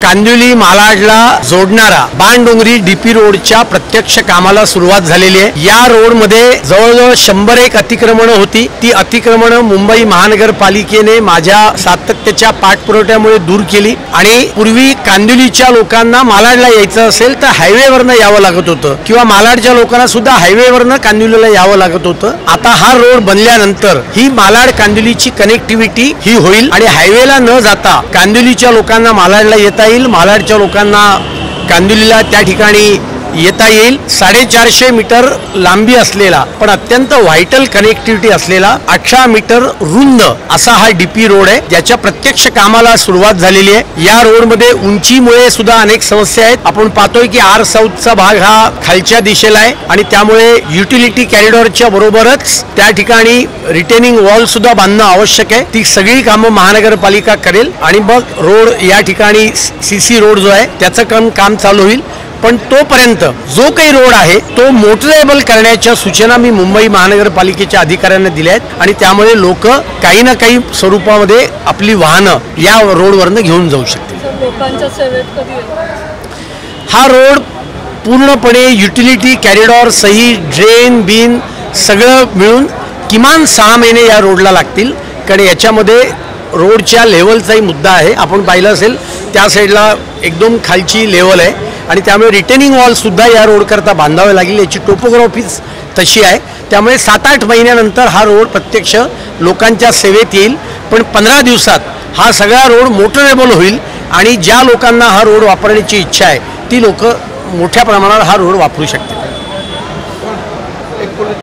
कांदिवली मालाडला जोडणारा बाणडोंगरी डीपी रोडच्या प्रत्यक्ष कामाला सुरुवात झालेली आहे। या रोड मध्ये जवळजवळ 101 अतिक्रमण होती। ती अतिक्रमण मुंबई महानगरपालिकेने माझ्या सातत्याच्या पाठपुराव्यामुळे दूर केली आणि पूर्वी कांदिवलीच्या लोकांना मालाडला यायचं असेल तर हायवेवरनं यावं लागत होतं किंवा मालाडच्या लोकांना सुद्धा हायवेवरनं कांदिवलीला यावं लागत होतं। आता हा रोड बनल्यानंतर ही मालाड कांदिवलीची कनेक्टिव्हिटी ही होईल आणि हायवेला न जाता कांदिवलीच्या लोकांना मालाडला येता येईल, मालाडच्या लोकांना कांदिवलीला त्या ठिकाणी येता येईल। 450 मीटर लांबी असलेला पण अत्यंत व्हायटल कनेक्टिव्हिटी असलेला 18 मीटर रुंद असा हा डीपी रोड आहे, ज्याच्या प्रत्यक्ष कामाला सुरुवात झालेली आहे। या रोड मध्ये उंचीमुळे सुद्धा अनेक समस्या आहेत। आपण पाहतोय की आर साऊथचा भाग हा खालच्या दिशेला आहे आणि त्यामुळे युटिलिटी कॉरिडॉरच्या बरोबरच त्या ठिकाणी रिटेनिंग वॉल सुद्धा बांधणं आवश्यक आहे। ती सगळी कामं महानगरपालिका करेल आणि मग रोड या ठिकाणी सीसी रोड जो आहे त्याचं काम चालू होईल। पण तोपर्यंत जो काही रोड आहे तो मोटरेबल करण्याच्या सूचना मी मुंबई महानगरपालिकेच्या अधिकाऱ्यांना दिल्या आहेत आणि त्यामुळे लोक काही ना काही स्वरूपामध्ये आपली वाहनं या रोडवरनं घेऊन जाऊ शकतील। लोकांच्या सेवेत कधी हा रोड पूर्णपणे युटिलिटी कॉरिडॉर सही ड्रेन बिन सगळं मिळून किमान 6 महिने या रोडला लागतील, कारण याच्यामध्ये रोडच्या लेवलचाही मुद्दा आहे। आपण पाहिलं असेल त्या साईडला एकदम खालची लेवल आहे आणि त्यामुळे रिटेनिंग वॉल सुद्धा या रोड करता बांधावे लागेल। याची टोपोग्राफीच तशी आहे, त्यामुळे 7-8 महिन्यानंतर हा रोड प्रत्यक्ष लोकांच्या सेवेत येईल। पण 15 दिवसात हा सगळा रोड मोटरेबल होईल आणि ज्या लोकांना हा रोड वापरण्याची इच्छा आहे ती लोक मोठ्या प्रमाणावर हा रोड वापरू शकतील।